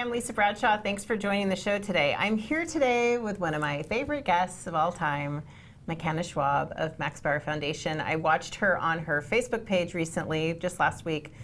I'm Lisa Bradshaw. Thanks for joining the show today. I'm here today with one of my favorite guests of all time, Makenna Schwab of Makspire Foundation. I watched her on her Facebook page recently, just last week,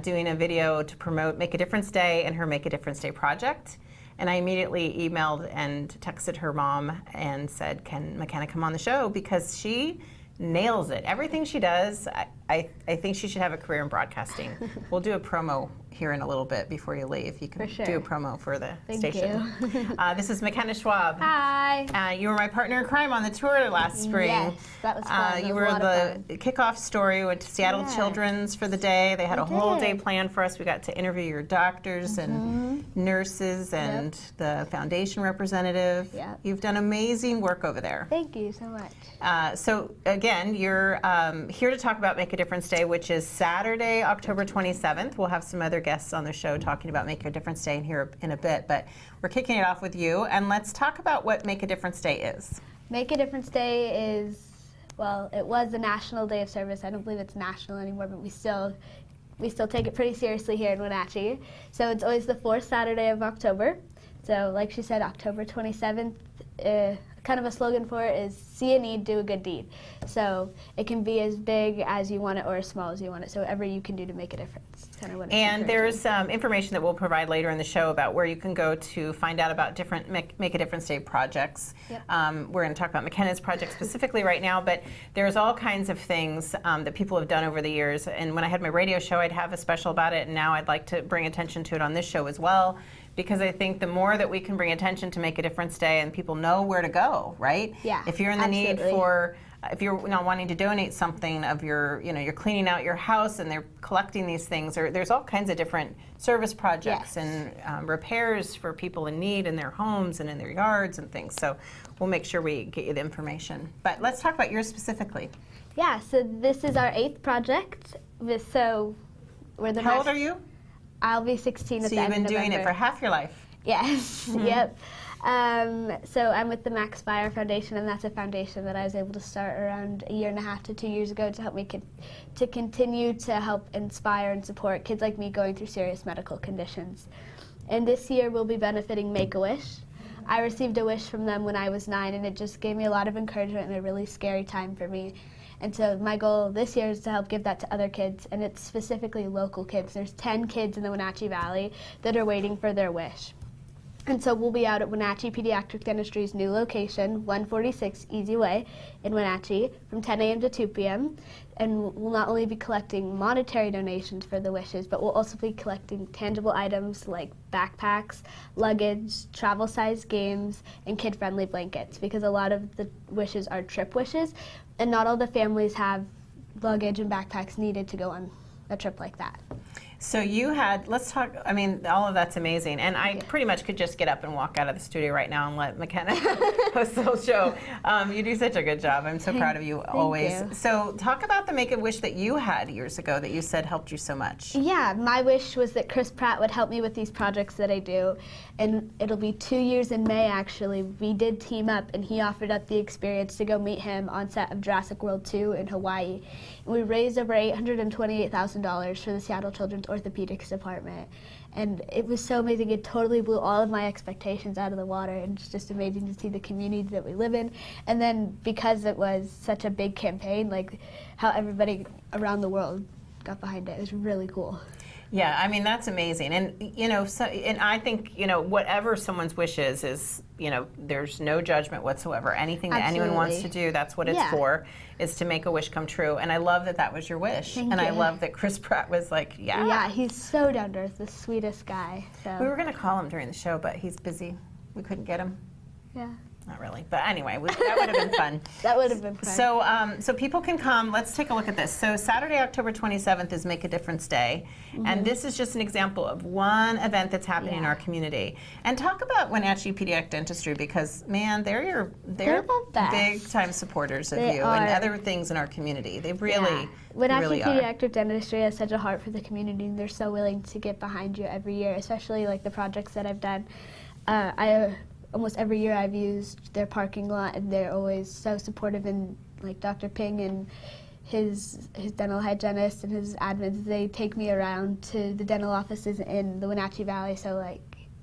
doing a video to promote Make a Difference Day and her Make a Difference Day project. And I immediately emailed and texted her mom and said, can Makenna come on the show? Because she nails it. Everything she does, I think she should have a career in broadcasting. We'll do a promo here in a little bit before you leave. You can do a promo for the station. Thank you. This is Makenna Schwab. Hi. You were my partner in crime on the tour last spring. Yes, that was fun. You were the kickoff story. We went to Seattle Children's for the day. They had a whole day planned for us. We got to interview your doctors and nurses and the foundation representative. You've done amazing work over there. Thank you so much. So again, you're here to talk about Make a Difference Day, which is Saturday, October 27th. We'll have some other guests on the show talking about Make a Difference Day in a bit, but we're kicking it off with you, and let's talk about what Make a Difference Day is. Make a Difference Day is, well, it was the National Day of Service. I don't believe it's national anymore, but we still take it pretty seriously here in Wenatchee. So it's always the fourth Saturday of October. So like she said, October 27th, kind of a slogan for it is see a need, do a good deed. So it can be as big as you want it or as small as you want it. So whatever you can do to make a difference. Kind of what and there's information that we'll provide later in the show about where you can go to find out about different Make a Difference Day projects. We're going to talk about Makenna's project specifically right now, but there's all kinds of things that people have done over the years. And when I had my radio show, I'd have a special about it, and now I'd like to bring attention to it on this show as well, because I think the more that we can bring attention to Make a Difference Day and people know where to go, right? Yeah, if you're in the need for, if you're not wanting to donate something of your, you're cleaning out your house and they're collecting these things, or there's all kinds of different service projects and repairs for people in need in their homes and in their yards and things. So we'll make sure we get you the information. But let's talk about yours specifically. Yeah, so this is our 8th project. So we're the How old are you? I'll be 16 at the end of November. So you've been doing it for half your life. Yes, yep. So I'm with the Makspire Foundation, and that's a foundation that I was able to start around 1.5 to 2 years ago to help me to continue to help inspire and support kids like me going through serious medical conditions. And this year we'll be benefiting Make-A-Wish. I received a wish from them when I was 9, and it just gave me a lot of encouragement in a really scary time for me. And so my goal this year is to help give that to other kids, and it's specifically local kids. There's 10 kids in the Wenatchee Valley that are waiting for their wish. And so we'll be out at Wenatchee Pediatric Dentistry's new location, 146 Easy Way in Wenatchee, from 10 a.m. to 2 p.m. And we'll not only be collecting monetary donations for the wishes, but we'll also be collecting tangible items like backpacks, luggage, travel-sized games, and kid-friendly blankets, because a lot of the wishes are trip wishes, and not all the families have luggage and backpacks needed to go on a trip like that. So you had, let's talk, I mean, all of that's amazing. And I pretty much could just get up and walk out of the studio right now and let Makenna host the whole show. You do such a good job. I'm so proud of you always. Thank you. So talk about the Make-A-Wish that you had years ago that you said helped you so much. Yeah, my wish was that Chris Pratt would help me with these projects that I do. And it'll be 2 years in May, actually. We did team up, and he offered up the experience to go meet him on set of Jurassic World 2 in Hawaii. And we raised over $828,000 for the Seattle Children's Orthopedics Department. And it was so amazing. It totally blew all of my expectations out of the water, and it's just amazing to see the community that we live in. And then because it was such a big campaign, like how everybody around the world got behind it, it was really cool. Yeah, I mean, that's amazing. And, and I think, whatever someone's wish is, there's no judgment whatsoever. Anything that anyone wants to do, that's what it's for, is to make a wish come true. And I love that that was your wish. Thank you. I love that Chris Pratt was like, yeah. Yeah, he's so down to earth, the sweetest guy. So. We were going to call him during the show, but he's busy. We couldn't get him. Yeah. Not really, but anyway, that would have been fun. That would have been fun. So, so people can come. Let's take a look at this. So Saturday, October 27th is Make a Difference Day, and this is just an example of one event that's happening in our community. And talk about Wenatchee Pediatric Dentistry, because man, they're the best. big time supporters of They you are. and other things in our community. They really, Wenatchee really are. Pediatric Dentistry has such a heart for the community, and they're so willing to get behind you every year, especially like the projects that I've done. Almost every year I've used their parking lot, and they're always so supportive. And like Dr. Ping and his dental hygienist and his admins, they take me around to the dental offices in the Wenatchee Valley. So like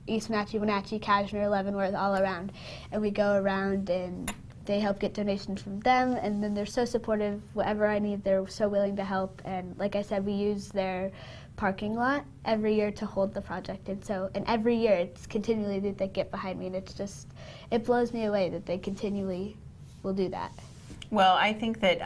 East Wenatchee, Wenatchee, Cashmere, Leavenworth, all around. And we go around and they help get donations from them, and then they're so supportive. Whatever I need, they're so willing to help. And like I said, we use their parking lot every year to hold the project. And every year it's continually that they get behind me, and it blows me away that they continually will do that. Well, I think that,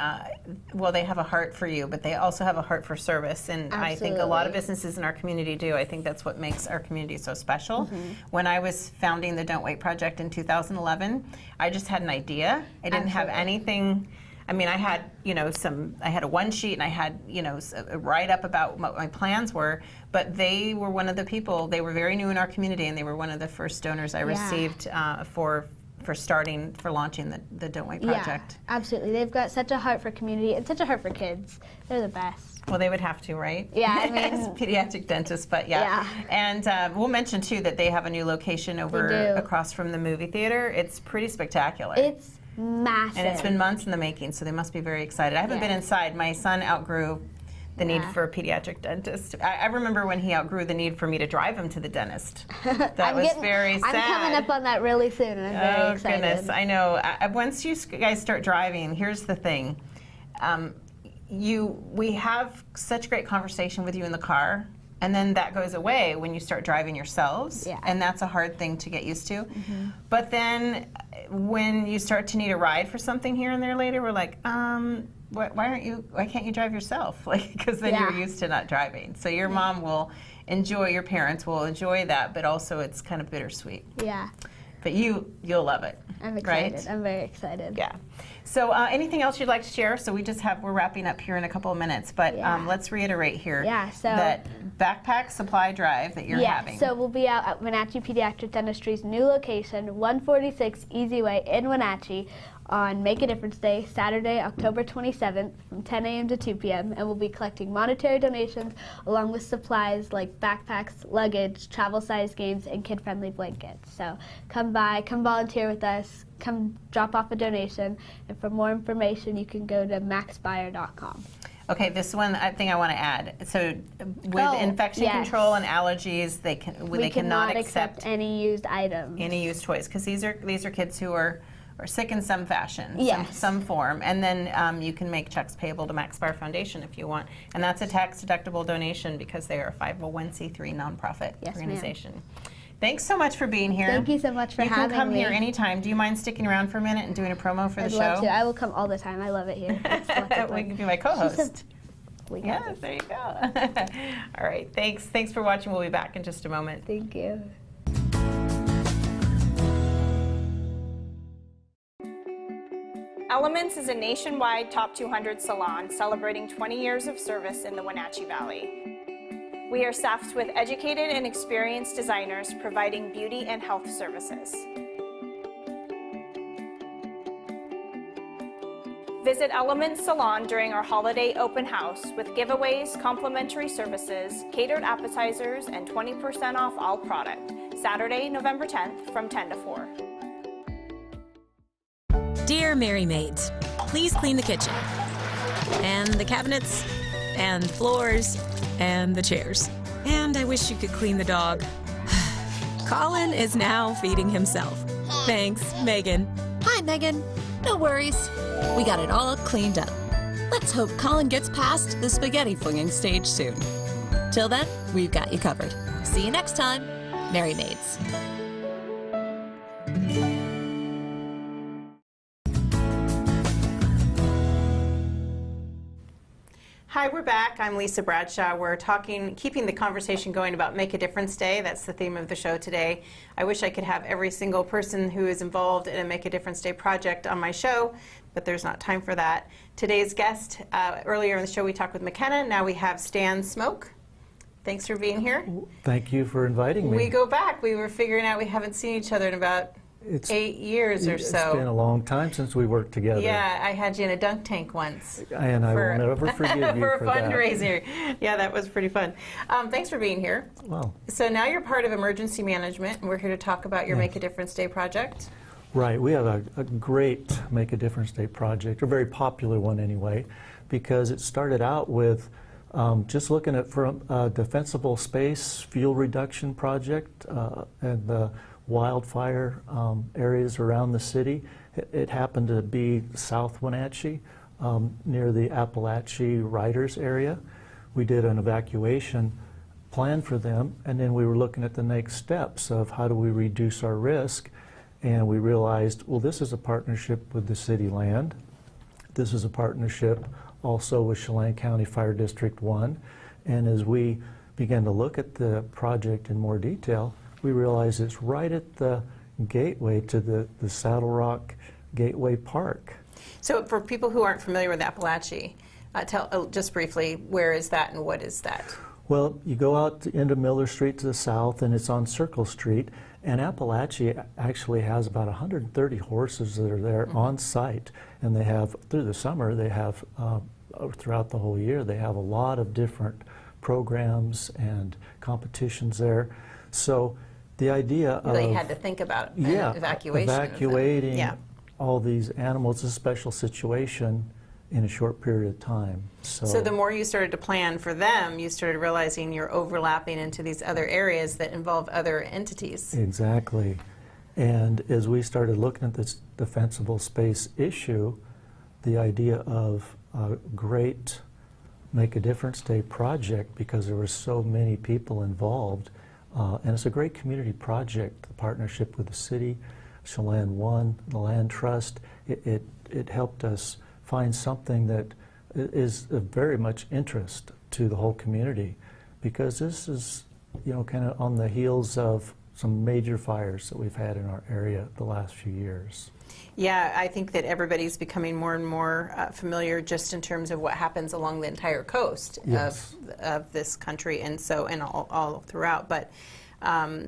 they have a heart for you, but they also have a heart for service. And Absolutely. I think a lot of businesses in our community do. I think that's what makes our community so special. When I was founding the Don't Wait Project in 2011, I just had an idea. I didn't have anything. I mean, I had, I had a one sheet and I had, a write-up about what my plans were, but they were one of the people, they were very new in our community, and they were one of the first donors I received for launching the Don't Wait Project. Yeah, absolutely. They've got such a heart for community and such a heart for kids. They're the best. Well, they would have to, right? Yeah, I mean, as pediatric dentists, but yeah. And we'll mention too that they have a new location over across from the movie theater. It's pretty spectacular. It's massive. And it's been months in the making, so they must be very excited. I haven't been inside. My son outgrew the need for a pediatric dentist. I remember when he outgrew the need for me to drive him to the dentist. That was very sad. I'm coming up on that really soon, and I'm very excited. Oh, goodness, I know. Once you guys start driving, here's the thing. We have such great conversation with you in the car, and then that goes away when you start driving yourselves, and that's a hard thing to get used to. But then when you start to need a ride for something here and there later, we're like, why can't you drive yourself? Because then you're used to not driving. So your mom will enjoy, your parents will enjoy that, but also it's kind of bittersweet. Yeah. But you'll love it. I'm excited. Right? I'm very excited. Yeah. So anything else you'd like to share? So we're wrapping up here in a couple of minutes, but let's reiterate here that backpack supply drive that you're having. So we'll be out at Wenatchee Pediatric Dentistry's new location, 146 Easy Way in Wenatchee, on Make a Difference Day, Saturday, October 27th from 10 a.m. to 2 p.m. and we'll be collecting monetary donations along with supplies like backpacks, luggage, travel-sized games, and kid-friendly blankets. So come by, come volunteer with us, come drop off a donation, and for more information you can go to makspire.com. Okay, this one thing I want to add. So with infection control and allergies, they cannot accept any used items. Any used toys, because these are kids who are sick in some fashion, some form, and then you can make checks payable to Makspire Foundation if you want, and that's a tax-deductible donation because they are a 501c3 nonprofit organization. Ma'am. Thanks so much for being here. Thank you so much for having me. You can come here anytime. Do you mind sticking around for a minute and doing a promo for the show? I'd love to. I will come all the time. I love it here. We can be my co-host. Yes, there you go. All right, thanks. Thanks for watching. We'll be back in just a moment. Thank you. Elements is a nationwide top 200 salon celebrating 20 years of service in the Wenatchee Valley. We are staffed with educated and experienced designers providing beauty and health services. Visit Elements Salon during our holiday open house with giveaways, complimentary services, catered appetizers, and 20% off all product. Saturday, November 10th from 10 to 4. Dear Mary Maids, please clean the kitchen, and the cabinets, and the floors, and the chairs. And I wish you could clean the dog. Colin is now feeding himself. Thanks, Megan. Hi, Megan. No worries. We got it all cleaned up. Let's hope Colin gets past the spaghetti flinging stage soon. Till then, we've got you covered. See you next time, Mary Maids. Hi, we're back. I'm Lisa Bradshaw. We're keeping the conversation going about Make a Difference Day. That's the theme of the show today. I wish I could have every single person who is involved in a Make a Difference Day project on my show, but there's not time for that. Today's guest, earlier in the show we talked with Makenna. Now we have Stan Smoke. Thanks for being here. Thank you for inviting me. We go back. We were figuring out we haven't seen each other in about 8 years or so. It's been a long time since we worked together. Yeah, I had you in a dunk tank once. And I will never forgive you for for a fundraiser. Yeah, that was pretty fun. Thanks for being here. Well. So now you're part of emergency management, and we're here to talk about your Make a Difference Day project. Right. We have a great Make a Difference Day project, a very popular one anyway, because it started out with Just looking at from defensible space fuel reduction project and the wildfire areas around the city. It happened to be South Wenatchee, near the Appalachie Riders area. We did an evacuation plan for them, and then we were looking at the next steps of how do we reduce our risk, and we realized, well, this is a partnership with the city land. This is a partnership also with Chelan County Fire District 1, and as we began to look at the project in more detail, we realized it's right at the gateway to the Saddlerock Gateway Park. So for people who aren't familiar with Appalachie, tell just briefly, where is that and what is that? Well, you go out into Miller Street to the south, and it's on Circle Street, and Appalachie actually has about 130 horses that are there on site, and they have, through the summer, they have, throughout the whole year, they have a lot of different programs and competitions there. So the idea of... They had to think about an evacuation. Evacuating all these animals is a special situation in a short period of time. So the more you started to plan for them, you started realizing you're overlapping into these other areas that involve other entities. Exactly. And as we started looking at this defensible space issue, the idea of a great Make a Difference Day project, because there were so many people involved, and it's a great community project, the partnership with the city, Chelan One, the Land Trust, it helped us find something that is of very much interest to the whole community, because this is, you know, kind of on the heels of some major fires that we've had in our area the last few years. Yeah, I think that everybody's becoming more and more familiar just in terms of what happens along the entire coast of this country, and so and all throughout. But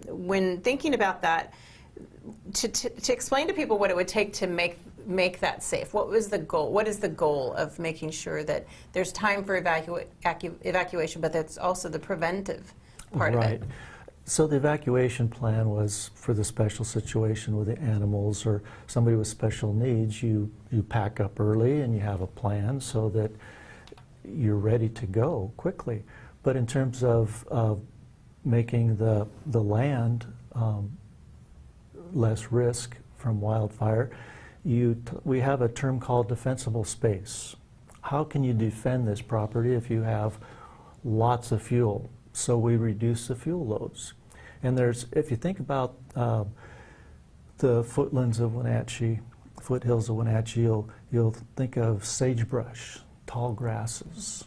when thinking about that, to explain to people what it would take to make that safe, what was the goal? What is the goal of making sure that there's time for evacuation, but that's also the preventive part of it? So the evacuation plan was for the special situation with the animals or somebody with special needs. You pack up early and you have a plan so that you're ready to go quickly. But in terms of making the land less risk from wildfire, we have a term called defensible space. How can you defend this property if you have lots of fuel? So we reduce the fuel loads. And if you think about the foothills of Wenatchee, you'll think of sagebrush, tall grasses.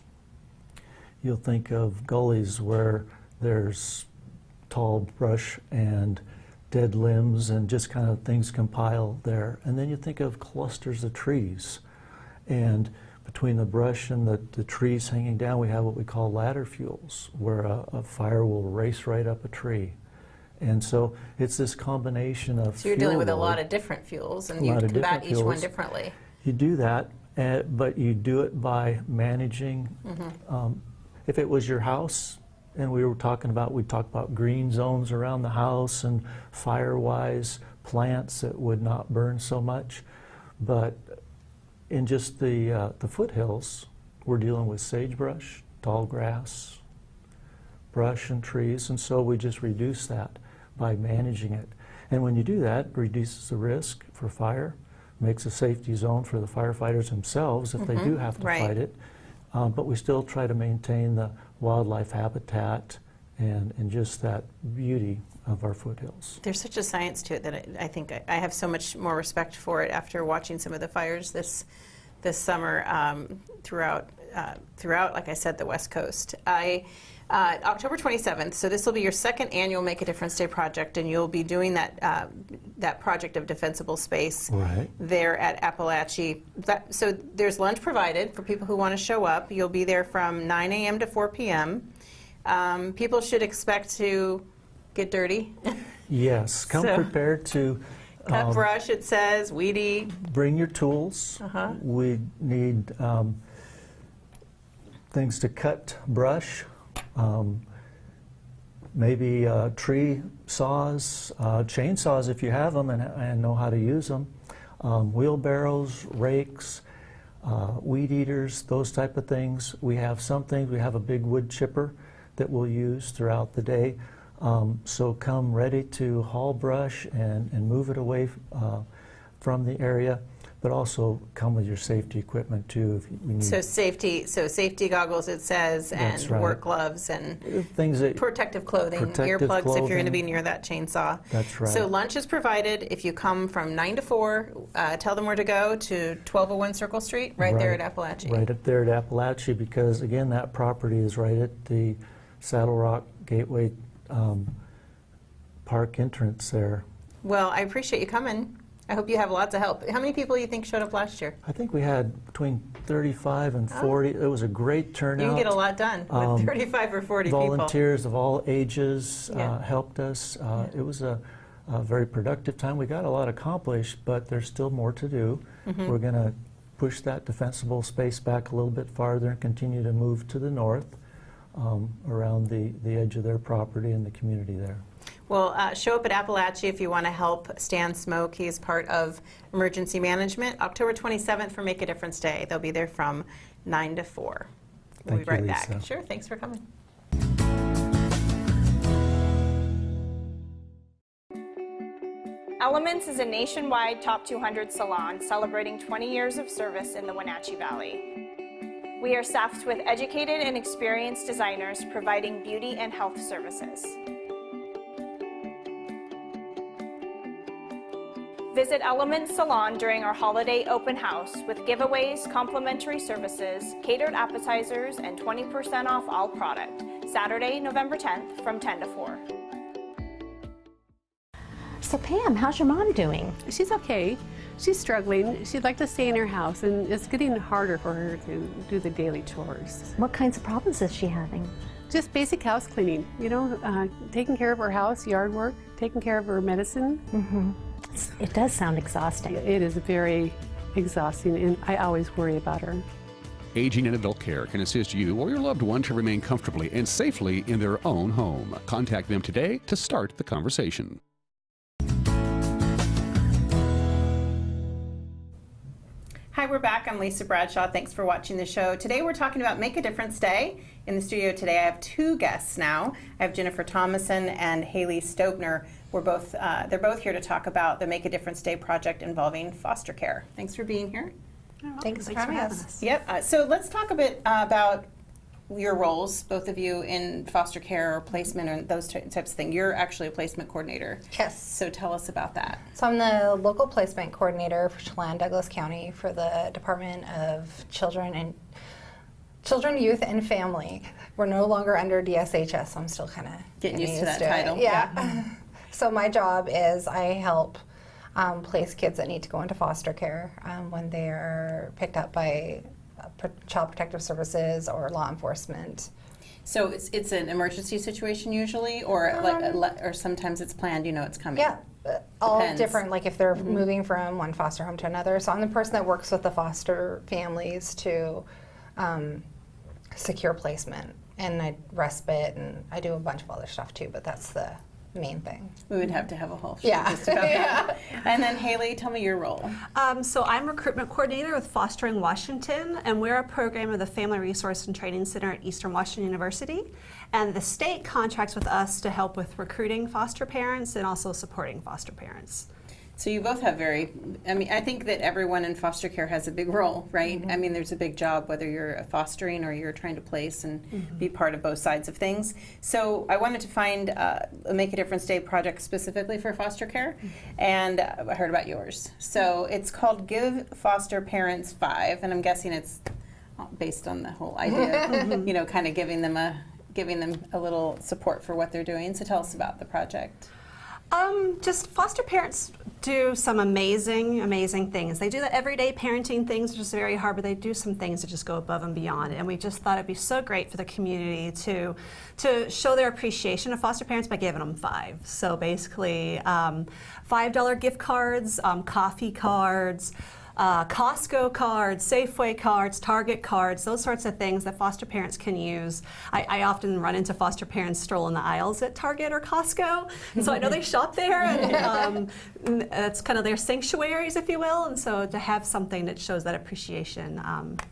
You'll think of gullies where there's tall brush and dead limbs and just kind of things compile there. And then you think of clusters of trees. And between the brush and the trees hanging down, we have what we call ladder fuels, where a fire will race right up a tree. And so it's this combination of So you're dealing with a lot of different fuels, and you combat each one differently. You do that, but you do it by managing. If it was your house, and we talked about green zones around the house and fire-wise plants that would not burn so much. But in just the foothills, we're dealing with sagebrush, tall grass, brush and trees, and so we just reduce that by managing it. And when you do that, it reduces the risk for fire, makes a safety zone for the firefighters themselves if they do have to fight it. But we still try to maintain the wildlife habitat and just that beauty of our foothills. There's such a science to it that I think I have so much more respect for it after watching some of the fires this summer throughout, like I said, the West Coast. October 27th, so this will be your second annual Make a Difference Day project, and you'll be doing that project of defensible space there at Appalachie. So there's lunch provided for people who want to show up. You'll be there from 9 a.m. to 4 p.m. People should expect to get dirty. Yes, come prepared to cut brush, it says, weed eat. Bring your tools. We need things to cut brush. Maybe tree saws, chainsaws if you have them and know how to use them, wheelbarrows, rakes, weed eaters, those type of things. We have some things, we have a big wood chipper that we'll use throughout the day. So come ready to haul brush and move it away from the area, but also come with your safety equipment too if we need. So safety goggles, it says, and That's right. work gloves and things that protective clothing, Protective earplugs if you're going to clothing. be near that chainsaw. That's right. So lunch is provided if you come from 9 to 4. Tell them where to go to 1201 Circle Street, right there at Appalachia. Right up there at Appalachia, because again, that property is right at the Saddlerock Gateway Park entrance there. Well, I appreciate you coming. I hope you have lots of help. How many people do you think showed up last year? I think we had between 35 and 40. It was a great turnout. You can get a lot done with 35 or 40 people. Volunteers of all ages Yeah. helped us. It was a very productive time. We got a lot accomplished, but there's still more to do. Mm-hmm. We're going to push that defensible space back a little bit farther and continue to move to the north around the edge of their property and the community there. Well, show up at Appalachia if you want to help Stan Smoke. He's part of emergency management. October 27th for Make a Difference Day. They'll be there from 9 to 4. We'll be Thank right you, back. Lisa. Sure, thanks for coming. Elements is a nationwide top 200 salon celebrating 20 years of service in the Wenatchee Valley. We are staffed with educated and experienced designers providing beauty and health services. Visit Elements Salon during our holiday open house with giveaways, complimentary services, catered appetizers, and 20% off all product. Saturday, November 10th from 10 to 4. So Pam, how's your mom doing? She's okay. She's struggling. She'd like to stay in her house, and it's getting harder for her to do the daily chores. What kinds of problems is she having? Just basic house cleaning, you know, taking care of her house, yard work, taking care of her medicine. Mm-hmm. It does sound exhausting. It is very exhausting, and I always worry about her. Aging and Adult Care can assist you or your loved one to remain comfortably and safely in their own home. Contact them today to start the conversation. Hi, we're back. I'm Lisa Bradshaw. Thanks for watching the show. Today we're talking about Make a Difference Day. In the studio today I have two guests now. I have Jennifer Thomason and Hayley Stoebner. They're both here to talk about the Make a Difference Day project involving foster care. Thanks for being here. Thanks for having us. Yep. So let's talk a bit about your roles, both of you, in foster care or placement and those types of things. You're actually a placement coordinator. Yes. So tell us about that. So I'm the local placement coordinator for Chelan Douglas County for the Department of Children, Youth, and Family. We're no longer under DSHS, so I'm still kind of Getting used to that it. title. Yeah. So my job is I help place kids that need to go into foster care when they are picked up by Child Protective Services or law enforcement. So it's an emergency situation usually, or or sometimes it's planned. You know it's coming. Yeah, all Depends. different. Like if they're moving from one foster home to another. So I'm the person that works with the foster families to secure placement, and I respite, and I do a bunch of other stuff too. But that's the main thing. We would have to have a whole show Yeah. just about that. And then Hayley, tell me your role. So I'm recruitment coordinator with Fostering Washington, and we're a program of the Family Resource and Training Center at Eastern Washington University. And the state contracts with us to help with recruiting foster parents and also supporting foster parents. So you both have I think that everyone in foster care has a big role, right? I mean, there's a big job whether you're fostering or you're trying to place and be part of both sides of things. So I wanted to find a Make a Difference Day project specifically for foster care, and I heard about yours. So it's called Give Foster Parents 5, and I'm guessing it's based on the whole idea, you know, kind of giving them a little support for what they're doing. So tell us about the project. Just foster parents do some amazing things. They do the everyday parenting things, which is very hard, but they do some things that just go above and beyond. And we just thought it'd be so great for the community to show their appreciation of foster parents by giving them 5. So basically, $5 gift cards, coffee cards, Costco cards, Safeway cards, Target cards, those sorts of things that foster parents can use. I often run into foster parents strolling the aisles at Target or Costco, and so I know they shop there, and that's kind of their sanctuaries, if you will, and so to have something that shows that appreciation,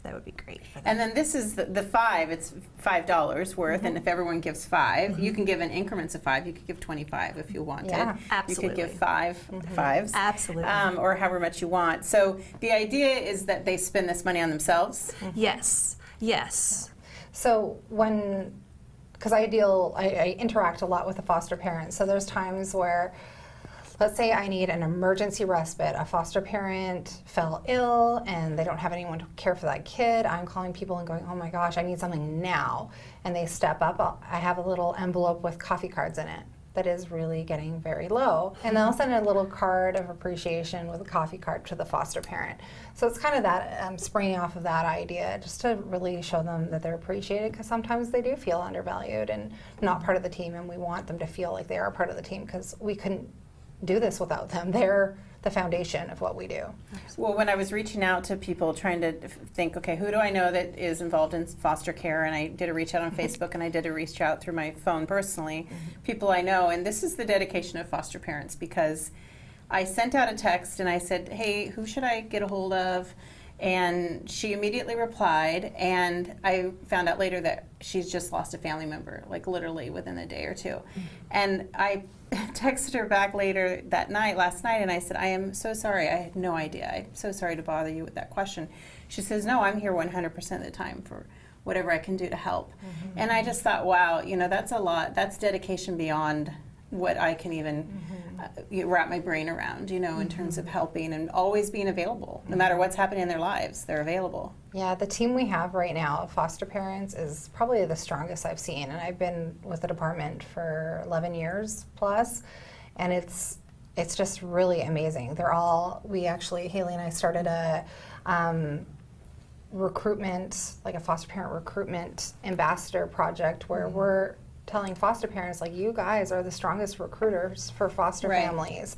that would be great for them. And then this is the five, it's $5 worth, and if everyone gives five, you can give in increments of 5, you could give 25 if you wanted. Yeah, absolutely. You could give 5 fives. Absolutely. Or however much you want. So the idea is that they spend this money on themselves? Yes, yes. So because I interact a lot with the foster parents, so there's times where, let's say I need an emergency respite. A foster parent fell ill and they don't have anyone to care for that kid. I'm calling people and going, oh my gosh, I need something now. And they step up. I have a little envelope with coffee cards in it that is really getting very low. And they'll send a little card of appreciation with a coffee card to the foster parent. So it's kind of that, springing off of that idea, just to really show them that they're appreciated, because sometimes they do feel undervalued and not part of the team, and we want them to feel like they are part of the team, because we couldn't do this without them. They're the foundation of what we do. Well, when I was reaching out to people trying to think, okay, who do I know that is involved in foster care, and I did a reach out on Facebook, and I did a reach out through my phone personally, people I know, and this is the dedication of foster parents, because I sent out a text and I said, hey, who should I get a hold of? And she immediately replied, and I found out later that she's just lost a family member, like literally within a day or two. And I texted her back later last night, and I said, I am so sorry, I had no idea. I'm so sorry to bother you with that question. She says, no, I'm here 100% of the time for whatever I can do to help. And I just thought, wow, that's a lot. That's dedication beyond what I can even wrap my brain around, in terms of helping and always being available. No matter what's happening in their lives, they're available. Yeah, the team we have right now of foster parents is probably the strongest I've seen, and I've been with the department for 11 years plus, and it's just really amazing. Hayley and I started a recruitment, like a foster parent recruitment ambassador project, where we're telling foster parents, like, you guys are the strongest recruiters for foster families.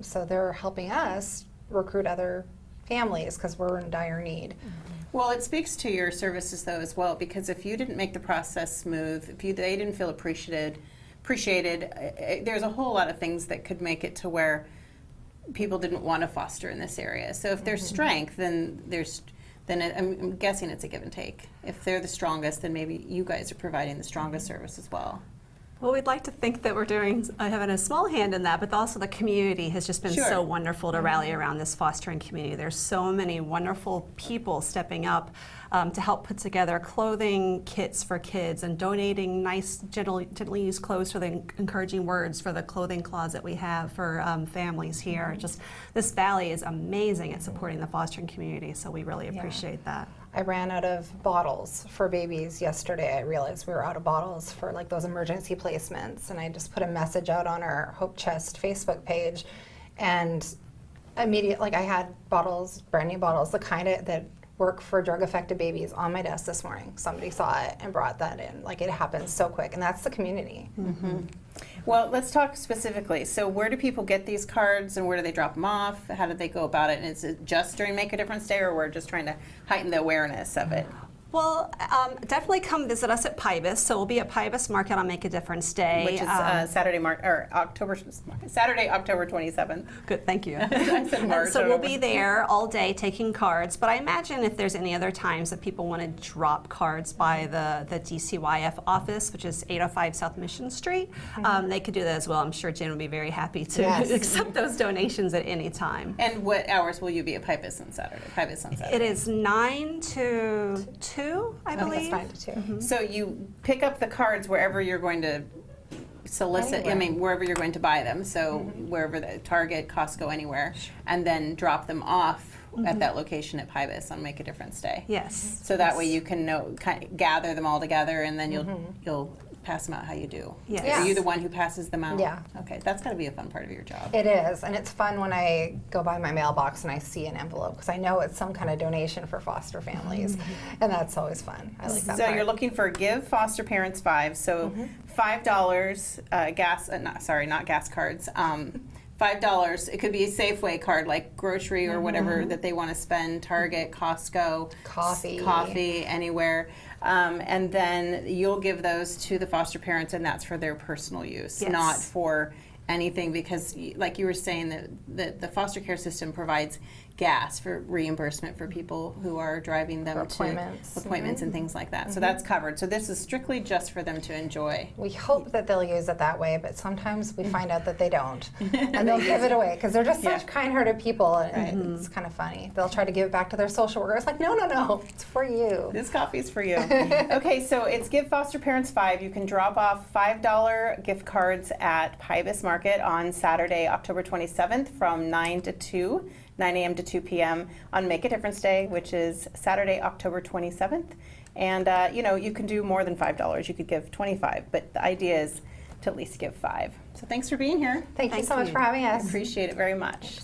So they're helping us recruit other families because we're in dire need. Well, it speaks to your services, though, as well, because if you didn't make the process smooth, if they didn't feel appreciated, there's a whole lot of things that could make it to where people didn't want to foster in this area. So if there's strength, then I'm guessing it's a give and take. If they're the strongest, then maybe you guys are providing the strongest service as well. Well, we'd like to think that we're having a small hand in that, but also the community has just been so wonderful to rally around this fostering community. There's so many wonderful people stepping up to help put together clothing kits for kids and donating nice, gently used clothes for the encouraging words for the clothing closet we have for families here. Just this valley is amazing at supporting the fostering community, so we really appreciate that. I ran out of bottles for babies yesterday. I realized we were out of bottles for like those emergency placements, and I just put a message out on our Hope Chest Facebook page, and immediately, I had bottles, brand new bottles, the kind that work for drug-affected babies, on my desk this morning. Somebody saw it and brought that in. Like, it happens so quick, and that's the community. Well, let's talk specifically. So where do people get these cards, and where do they drop them off? How do they go about it? And is it just during Make a Difference Day, or we're just trying to heighten the awareness of it? Well, definitely come visit us at PIBUS. So we'll be at PIBUS Market on Make a Difference Day. Which is Saturday, October 27th. Good, thank you. I said March. So we'll be there all day taking cards. But I imagine if there's any other times that people want to drop cards by the NCWLIFE office, which is 805 South Mission Street, they could do that as well. I'm sure Jen would be very happy to accept those donations at any time. And what hours will you be at PIBUS on Saturday? It is 9 to 2. I believe. 9 to 2. So you pick up the cards wherever you're going to solicit, wherever you're going to buy them, so wherever the Target, Costco, anywhere, and then drop them off at that location at PIBUS on Make a Difference Day. Yes. So that way you can gather them all together, and then you'll pass them out how you do. Yes. Are you the one who passes them out? Yeah. Okay, that's got to be a fun part of your job. It is, and it's fun when I go by my mailbox and I see an envelope, because I know it's some kind of donation for foster families, and that's always fun. I like that So part. you're looking for Give Foster Parents 5, so $5 gas, not gas cards, $5. It could be a Safeway card, like grocery or whatever that they want to spend, Target, Costco, coffee, anywhere. And then you'll give those to the foster parents, and that's for their personal use, not for anything, because like you were saying, that the foster care system provides gas for reimbursement for people who are driving them to appointments and things like that. So that's covered. So this is strictly just for them to enjoy. We hope that they'll use it that way, but sometimes we find out that they don't. And they'll give it away because they're just such kind-hearted people, and it's kind of funny. They'll try to give it back to their social worker. It's like, no, it's for you. This coffee's for you. Okay, so it's Give Foster Parents 5. You can drop off $5 gift cards at Pybus Market on Saturday, October 27th from 9 a.m. to 2 p.m. on Make a Difference Day, which is Saturday, October 27th. And, you can do more than $5. You could give $25, but the idea is to at least give $5. So thanks for being here. Thank you so much for having us. Appreciate it very much.